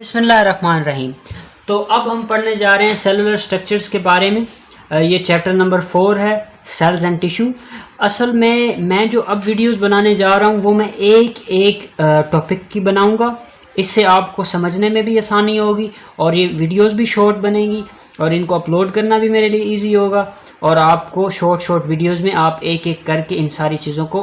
बिस्मिल्लाहिर्रहमानिर्रहीम। तो अब हम पढ़ने जा रहे हैं सेलुलर स्ट्रक्चर्स के बारे में। ये चैप्टर नंबर 4 है, सेल्स एंड टिश्यू। असल में मैं जो अब वीडियोस बनाने जा रहा हूँ वो मैं एक एक टॉपिक की बनाऊँगा। इससे आपको समझने में भी आसानी होगी और ये वीडियोस भी शॉर्ट बनेंगी और इनको अपलोड करना भी मेरे लिए इजी होगा। और आपको शॉर्ट वीडियोस में आप एक एक करके इन सारी चीज़ों को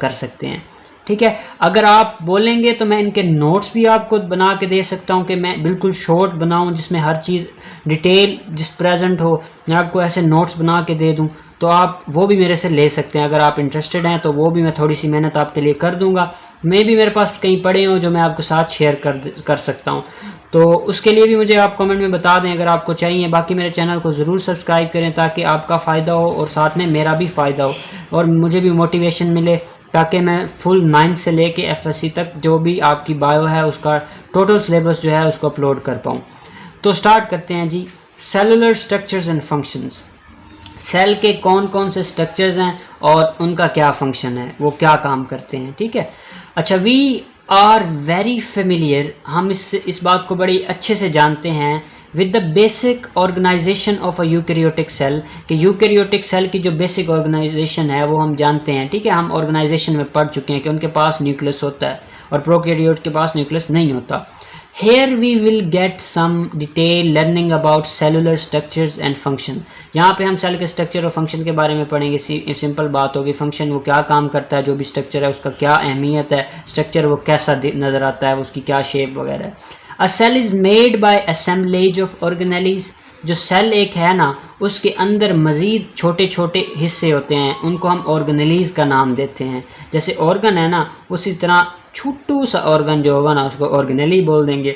कर सकते हैं। ठीक है, अगर आप बोलेंगे तो मैं इनके नोट्स भी आपको बना के दे सकता हूं कि मैं बिल्कुल शॉर्ट बनाऊं जिसमें हर चीज़ डिटेल जिस प्रेजेंट हो। मैं आपको ऐसे नोट्स बना के दे दूं तो आप वो भी मेरे से ले सकते हैं। अगर आप इंटरेस्टेड हैं तो वो भी मैं थोड़ी सी मेहनत आपके लिए कर दूंगा। मैं भी मेरे पास कहीं पड़े हों जो मैं आपके साथ शेयर कर सकता हूं, तो उसके लिए भी मुझे आप कमेंट में बता दें अगर आपको चाहिए। बाकी मेरे चैनल को ज़रूर सब्सक्राइब करें ताकि आपका फ़ायदा हो और साथ में मेरा भी फ़ायदा हो और मुझे भी मोटिवेशन मिले, ताकि मैं फुल 9 से लेके FSC तक जो भी आपकी बायो है उसका टोटल सिलेबस जो है उसको अपलोड कर पाऊँ। तो स्टार्ट करते हैं जी। Cellular structures and functions. Cell के कौन कौन से स्ट्रक्चर्स हैं और उनका क्या फंक्शन है, वो क्या काम करते हैं। ठीक है, अच्छा, वी आर वेरी फेमिलियर, हम इस बात को बड़ी अच्छे से जानते हैं with the basic organisation of a eukaryotic cell, कि यूकैरियोटिक सेल की जो बेसिक ऑर्गेनाइजेशन है वो हम जानते हैं। ठीक है, हम ऑर्गेनाइजेशन में पढ़ चुके हैं कि उनके पास न्यूक्लियस होता है और प्रोकैरियोट के पास न्यूक्लियस नहीं होता। Here we will get some detail learning about cellular structures and function। यहाँ पे हम सेल के स्ट्रक्चर और फंक्शन के बारे में पढ़ेंगे। सिंपल बात होगी, फंक्शन वो क्या काम करता है, जो भी स्ट्रक्चर है उसका क्या अहमियत है, स्ट्रक्चर वो कैसा नज़र आता है, उसकी क्या शेप वगैरह। A cell is made by assemblage of organelles. जो सेल एक है ना, उसके अंदर मज़ीद छोटे छोटे हिस्से होते हैं, उनको हम ऑर्गेनेलीज का नाम देते हैं। जैसे ऑर्गन है ना, उसी तरह छोटू सा ऑर्गन जो होगा ना उसको ऑर्गेनेली बोल देंगे।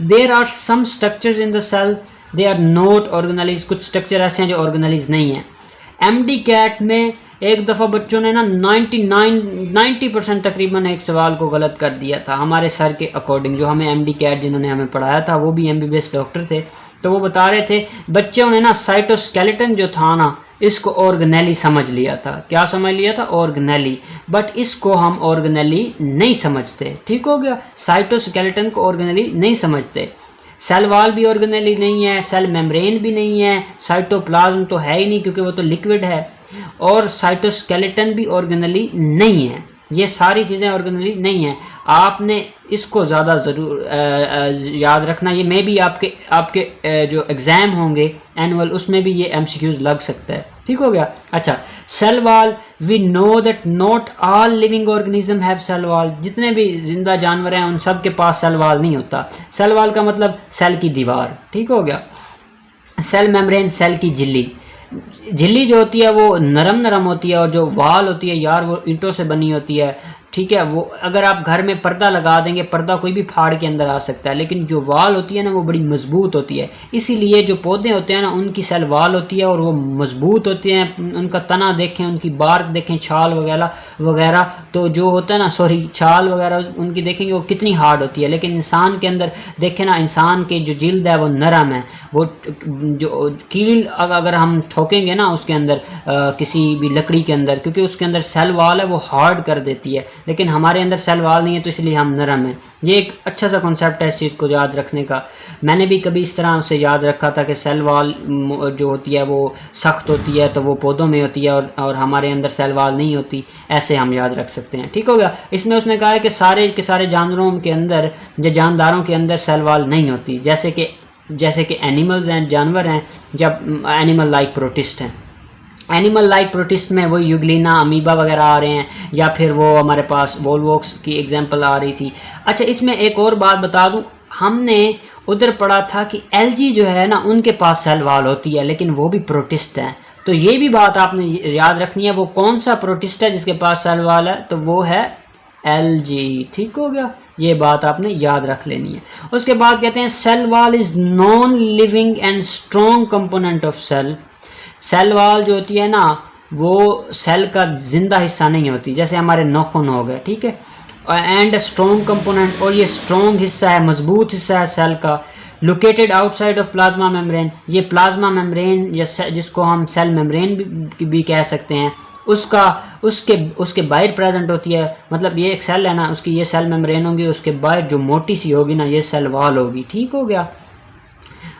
There are some structures in the cell they are not organelles. कुछ स्ट्रक्चर ऐसे हैं जो ऑर्गेनेलीज नहीं हैं। MD कैट में एक दफ़ा बच्चों ने ना 90% तकरीबन एक सवाल को गलत कर दिया था हमारे सर के अकॉर्डिंग। जो हमें MD कैट जिन्होंने हमें पढ़ाया था वो भी MBBS डॉक्टर थे, तो वो बता रहे थे बच्चों ने ना साइटोस्केलेटन जो था ना इसको ऑर्गेनेली समझ लिया था। क्या समझ लिया था? ऑर्गेनेली। बट इसको हम ऑर्गेनेली नहीं समझते। ठीक हो गया, साइटोस्केलेटन को ऑर्गेनेली नहीं समझते। सेल वॉल भी ऑर्गेनेली नहीं है, सेल मेम्ब्रेन भी नहीं है, साइटोप्लाज्म तो है ही नहीं क्योंकि वो तो लिक्विड है, और साइटोस्केलेटन भी ऑर्गेनेली नहीं है। ये सारी चीज़ें ऑर्गेनेली नहीं है। आपने इसको ज़्यादा ज़रूर याद रखना। ये मे भी आपके जो एग्ज़ाम होंगे एनुअल उसमें भी ये MCQs लग सकता है। ठीक हो गया। अच्छा, cell wall, we know that not all living organism have cell wall. जितने भी जिंदा जानवर हैं उन सब के पास सेल वॉल नहीं होता। सेल वॉल का मतलब सेल की दीवार। ठीक हो गया। सेल मेम्ब्रेन, सेल की झिल्ली। झिल्ली जो होती है वो नरम होती है और जो वाल होती है यार वो ईंटों से बनी होती है। ठीक है, वो अगर आप घर में पर्दा लगा देंगे, पर्दा कोई भी फाड़ के अंदर आ सकता है, लेकिन जो वाल होती है ना वो बड़ी मजबूत होती है। इसीलिए जो पौधे होते हैं ना उनकी सेल वाल होती है और वो मजबूत होते हैं। उनका तना देखें, उनकी बार्क देखें, छाल वगैरह तो जो होता है ना, छाल वगैरह उनकी देखेंगे वो कितनी हार्ड होती है। लेकिन इंसान के अंदर देखें ना, इंसान के जो जिल्द है वो नरम है। वो जो कील अगर हम ठोकेंगे ना उसके अंदर किसी भी लकड़ी के अंदर, क्योंकि उसके अंदर सेल वाल है वो हार्ड कर देती है, लेकिन हमारे अंदर सेल वाल नहीं है तो इसलिए हम नरम हैं। ये एक अच्छा सा कॉन्सेप्ट है इस चीज़ को याद रखने का। मैंने भी कभी इस तरह से याद रखा था कि सेल वाल जो होती है वो सख्त होती है तो वो पौधों में होती है और हमारे अंदर सेल वाल नहीं होती। ऐसे हम याद रख सकते हैं। ठीक हो गया। इसमें उसने कहा है कि सारे के सारे जानवरों के अंदर या जानदारों के अंदर सेल वाल नहीं होती। जैसे कि एनिमल्स हैं, जानवर हैं, जब एनिमल लाइक प्रोटिस्ट हैं। एनिमल लाइक प्रोटिस्ट में वही यूग्लिना, अमीबा वगैरह आ रहे हैं, या फिर वो हमारे पास वोल्वोक्स की एग्जांपल आ रही थी। अच्छा, इसमें एक और बात बता दूं, हमने उधर पढ़ा था कि एल्गी जो है ना उनके पास सेल वाल होती है लेकिन वो भी प्रोटिस्ट हैं। तो ये भी बात आपने याद रखनी है। वो कौन सा प्रोटिस्ट है जिसके पास सेल वाल है? तो वो है एल्गी। ठीक हो गया, ये बात आपने याद रख लेनी है। उसके बाद कहते हैं cell wall is non living and strong component of cell. Cell wall जो होती है ना वो सेल का जिंदा हिस्सा नहीं होती, जैसे हमारे नाखून हो गए। ठीक है, एंड स्ट्रॉन्ग कंपोनेंट, और ये स्ट्रॉन्ग हिस्सा है, मजबूत हिस्सा है सेल का। Located outside of plasma membrane. ये प्लाज्मा मेम्ब्रेन या जिसको हम सेल मेम्ब्रेन भी कह सकते हैं, उसका उसके उसके बाहर प्रेजेंट होती है। मतलब ये एक सेल है ना, उसकी ये सेल मेम्ब्रेन होगी, उसके बाहर जो मोटी सी होगी ना, ये सेल वॉल होगी। ठीक हो गया।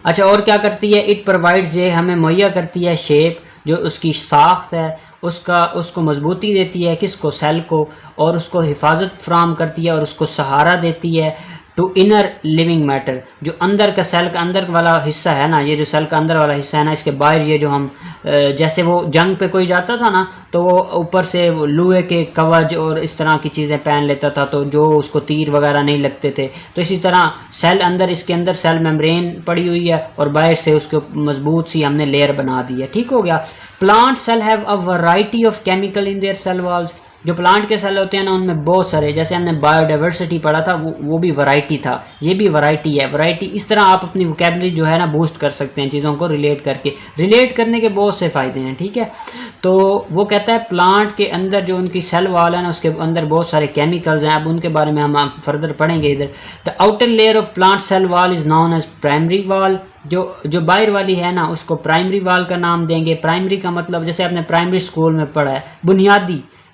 अच्छा, और क्या करती है, इट प्रोवाइड्स, ये हमें मुहैया करती है शेप, जो उसकी साख्त है उसको मजबूती देती है, किसको, सेल को, और उसको हिफाजत फ्राहम करती है और उसको सहारा देती है टू इनर लिविंग मैटर, जो अंदर का सेल का अंदर वाला हिस्सा है ना, ये जो सेल का अंदर वाला हिस्सा है ना, इसके बाहर ये जो हम जैसे वो जंग पे कोई जाता था ना, तो वो ऊपर से वो लोहे के कवच और इस तरह की चीज़ें पहन लेता था, तो जो उसको तीर वगैरह नहीं लगते थे। तो इसी तरह सेल अंदर, इसके अंदर सेल मेम्ब्रेन पड़ी हुई है और बाहर से उसको मजबूत सी हमने लेयर बना दी है। ठीक हो गया। Plant cell have a variety of chemical in their cell walls, जो प्लांट के सेल होते हैं ना, उनमें बहुत सारे, जैसे हमने बायोडाइवर्सिटी पढ़ा था, वो भी वैरायटी था, ये भी वैरायटी है। वैरायटी, इस तरह आप अपनी वोकैबुलरी जो है ना बूस्ट कर सकते हैं चीज़ों को रिलेट करके। रिलेट करने के बहुत से फ़ायदे हैं। ठीक है, तो वो कहता है प्लांट के अंदर जो उनकी सेल वाल है ना, उसके अंदर बहुत सारे केमिकल्स हैं। अब उनके बारे में हम फर्दर पढ़ेंगे इधर। The outer layer of plant cell wall is known as primary wall, जो बाहर वाली है ना, उसको प्राइमरी वाल का नाम देंगे। प्राइमरी का मतलब, जैसे आपने प्राइमरी स्कूल में पढ़ा है,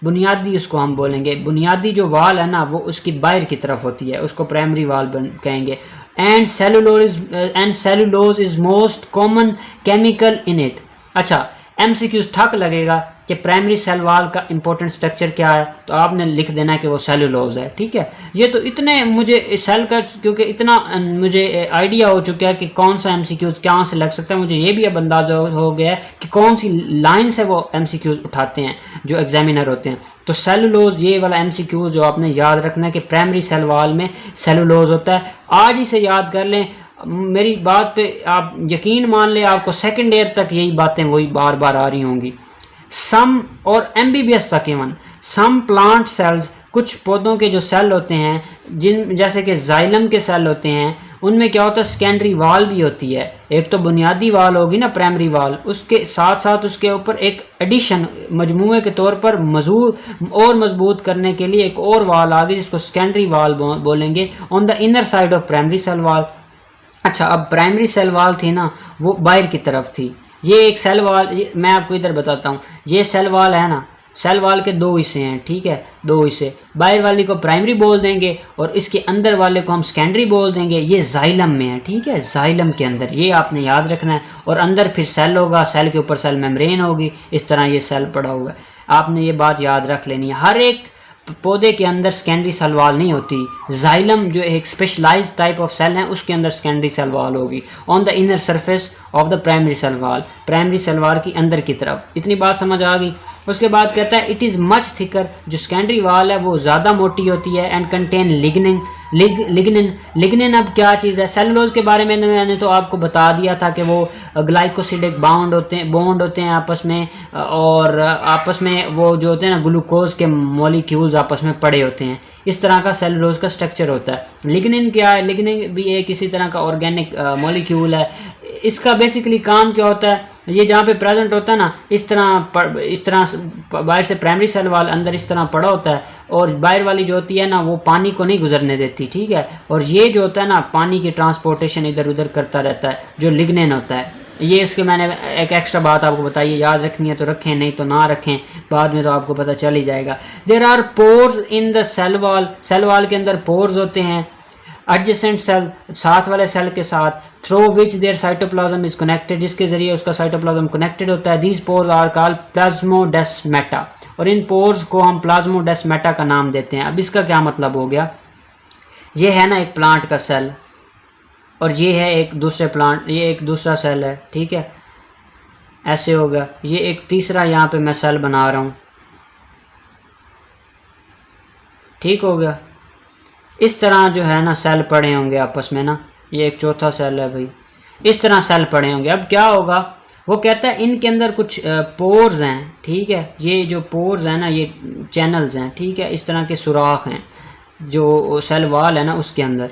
बुनियादी उसको हम बोलेंगे। बुनियादी जो वाल है ना, वो उसकी बाहर की तरफ होती है, उसको प्राइमरी वाल कहेंगे। And cellulose is most common chemical in it. अच्छा, एमसीक्यूज ठक लगेगा कि प्राइमरी सेल वाल का इंपॉर्टेंट स्ट्रक्चर क्या है, तो आपने लिख देना है कि वो सेलुलोज है। ठीक है, ये तो इतने मुझे सेल का, क्योंकि इतना मुझे आइडिया हो चुका है कि कौन सा एमसीक्यूज कहाँ से लग सकता है, मुझे ये भी अब अंदाजा हो गया है कि कौन सी लाइन से वो एमसीक्यूज उठाते हैं जो एग्जामिनर होते हैं। तो सेलुलोज, ये वाला एमसीक्यूज जो आपने याद रखना है कि प्राइमरी सेल वाल में सेलुलोज होता है। आज ही से याद कर लें, मेरी बात पे आप यकीन मान ले, आपको सेकंड ईयर तक यही बातें वही बार बार आ रही होंगी। सम और एमबीबीएस तक इवन, सम प्लांट सेल्स, कुछ पौधों के जो सेल होते हैं, जिन जैसे कि जाइलम के सेल होते हैं, उनमें क्या होता है, सेकेंडरी वाल भी होती है। एक तो बुनियादी वाल होगी ना, प्राइमरी वाल, उसके साथ साथ उसके ऊपर एक एडिशन मजमूए के तौर पर मजबूत करने के लिए एक और वाल आ गई, जिसको सेकेंडरी वाल बोलेंगे, on the inner side of primary cell wall. अच्छा, अब प्राइमरी सेल वाल थी ना, वो बाहर की तरफ थी। ये एक सेल वाल, मैं आपको इधर बताता हूँ, ये सेल वाल है ना, सेल वाल के दो हिस्से हैं। ठीक है, दो हिस्से, बाहर वाली को प्राइमरी बोल देंगे और इसके अंदर वाले को हम सेकेंडरी बोल देंगे। ये जाइलम में है। ठीक है, जाइलम के अंदर, ये आपने याद रखना है। और अंदर फिर सेल होगा, सेल के ऊपर सेल मेम्ब्रेन होगी, इस तरह ये सेल पड़ा हुआ है। आपने ये बात याद रख लेनी है। हर एक पौधे के अंदर सेकेंडरी सेल वाल नहीं होती। जाइलम जो एक स्पेशलाइज्ड टाइप ऑफ सेल है, उसके अंदर सेकेंडरी सेल वाल होगी on the inner surface of the primary cell wall, primary cell wall की अंदर की तरफ। इतनी बात समझ आ गई। उसके बाद कहता है इट इज़ मच थिकर, जो सेकेंडरी वाल है वो ज़्यादा मोटी होती है। एंड कंटेन लिग्निन अब क्या चीज़ है? सेलुलोज के बारे में मैंने तो आपको बता दिया था कि वो ग्लाइकोसिडिक बॉन्ड होते हैं आपस में, और आपस में वो जो होते हैं ना, ग्लूकोज के मॉलिक्यूल्स आपस में पड़े होते हैं। इस तरह का सेलुलोज का स्ट्रक्चर होता है। लिग्निन क्या है? लिग्निन भी एक किसी तरह का ऑर्गेनिक मॉलिक्यूल है। इसका बेसिकली काम क्या होता है? ये जहाँ पे प्रेजेंट होता है ना, इस तरह बाहर से प्राइमरी सेल वाल अंदर इस तरह पड़ा होता है, और बाहर वाली जो होती है ना, वो पानी को नहीं गुजरने देती। ठीक है, और ये जो होता है ना, पानी की ट्रांसपोर्टेशन इधर उधर करता रहता है, जो लिग्निन होता है। ये इसके मैंने एक एक्स्ट्रा बात आपको बताई है, याद रखनी है तो रखें, नहीं तो ना रखें, बाद में तो आपको पता चल ही जाएगा। There are pores in the cell wall, cell wall के अंदर पोर्स होते हैं एडजेसेंट सेल, साथ वाले सेल के साथ, through which their cytoplasm is connected, जिसके जरिए उसका साइटोप्लाज्म कनेक्टेड होता है। These pores are called plasmodesmata, और इन पोर्स को हम प्लाज्मोडेस्माटा का नाम देते हैं। अब इसका क्या मतलब हो गया? ये है ना एक प्लांट का सेल, और ये है एक दूसरे प्लांट, ये एक दूसरा सेल है। ठीक है, ऐसे होगा। ये एक तीसरा यहाँ पे मैं सेल बना रहा हूँ। ठीक हो गया। इस तरह जो है ना सेल पड़े होंगे आपस में ना, ये एक चौथा सेल है भाई, इस तरह सेल पड़े होंगे। अब क्या होगा? वो कहता है इनके अंदर कुछ पोर्स हैं। ठीक है, ये जो पोर्स हैं ना, ये चैनल्स हैं। ठीक है, इस तरह के सुराख हैं जो सेल वाल है ना, उसके अंदर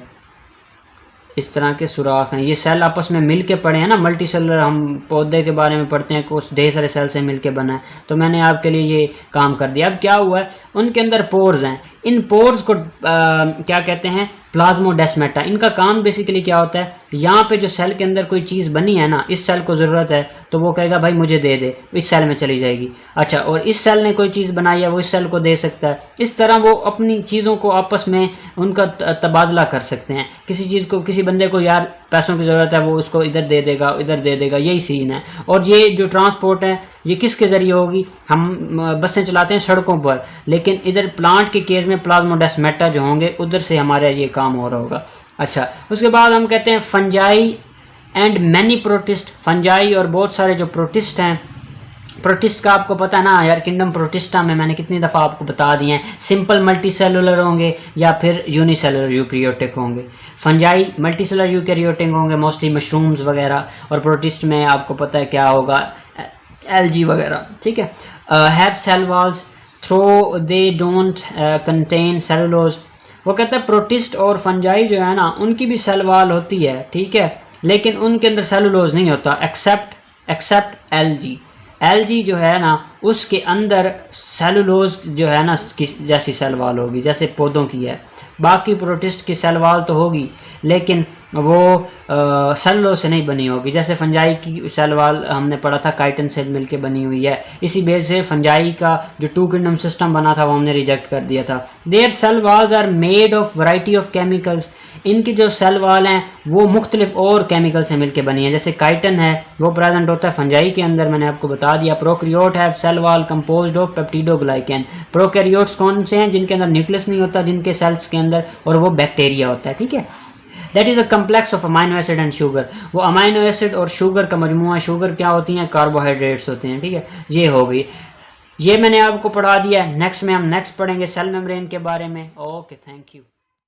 इस तरह के सुराख हैं। ये सेल आपस में मिल के पड़े हैं ना, मल्टी सेलर, हम पौधे के बारे में पढ़ते हैं कि उस ढेर सारे सेल से मिल के बना है, तो मैंने आपके लिए ये काम कर दिया। अब क्या हुआ है? उनके अंदर पोर्स हैं। इन पोर्स को क्या कहते हैं? प्लाज्मोडेस्माटा। इनका काम बेसिकली क्या होता है? यहाँ पे जो सेल के अंदर कोई चीज़ बनी है ना, इस सेल को ज़रूरत है, तो वो कहेगा भाई मुझे दे दे, इस सेल में चली जाएगी। अच्छा, और इस सेल ने कोई चीज़ बनाई है वो इस सेल को दे सकता है। इस तरह वो अपनी चीज़ों को आपस में उनका तबादला कर सकते हैं। किसी चीज़ को, किसी बंदे को यार पैसों की ज़रूरत है, वो उसको इधर दे देगा, इधर दे देगा, यही सीन है। और ये जो ट्रांसपोर्ट है ये किसके ज़रिए होगी? हम बसें चलाते हैं सड़कों पर, लेकिन इधर प्लांट के केस में प्लाज्मोडेस्माटा जो होंगे उधर से हमारा ये काम हो रहा होगा। अच्छा, उसके बाद हम कहते हैं fungi and many protist. Fungi और बहुत सारे जो प्रोटिस्ट हैं, प्रोटिस्ट का आपको पता है ना यार, किंगडम प्रोटिस्टा में मैंने कितनी दफ़ा आपको बता दिए हैं, सिंपल मल्टीसेलुलर होंगे या फिर यूनिसेलुलर यूकैरियोटिक होंगे। फंजाई मल्टीसेलुलर यूकैरियोटिक होंगे, मोस्टली मशरूम्स वगैरह, और प्रोटिस्ट में आपको पता है क्या होगा, एलजी वगैरह, ठीक है। Have cell walls though they don't contain cellulose. वो कहता है प्रोटिस्ट और फंजाई जो है ना उनकी भी सेल वॉल होती है, ठीक है, लेकिन उनके अंदर सेलुलोज नहीं होता, एक्सेप्ट एलजी। एलजी जो है ना उसके अंदर सेलुलोज जो है ना जैसी सेल वॉल होगी जैसे पौधों की है। बाकी प्रोटिस्ट की सेल वॉल तो होगी लेकिन वो सेलुलोज से नहीं बनी होगी। जैसे फंजाई की सेल वॉल हमने पढ़ा था काइटिन से मिलके बनी हुई है। इसी बेस से फंजाई का जो टू किंगडम सिस्टम बना था वो हमने रिजेक्ट कर दिया था। Their cell walls are made of variety of chemicals. इनकी जो सेल वॉल हैं वो मुख्तलिफ और केमिकल से मिलके बनी है। जैसे काइटन है वो प्रेजेंट होता है फंजाई के अंदर, मैंने आपको बता दिया। Prokaryote have cell wall composed of peptidoglycan. Prokaryotes कौन से हैं? जिनके अंदर न्यूक्लियस नहीं होता, जिनके सेल्स के अंदर, और वो बैक्टीरिया होता है, ठीक है। That is a complex of amino acid and sugar. वो अमाइनो एसिड और शुगर का मजमूआ। शुगर क्या होती हैं? कार्बोहाइड्रेट्स होते हैं, ठीक है। ये हो गई, ये मैंने आपको पढ़ा दिया। नेक्स्ट में हम नेक्स्ट पढ़ेंगे सेल मेम्ब्रेन के बारे में। Okay, thank you.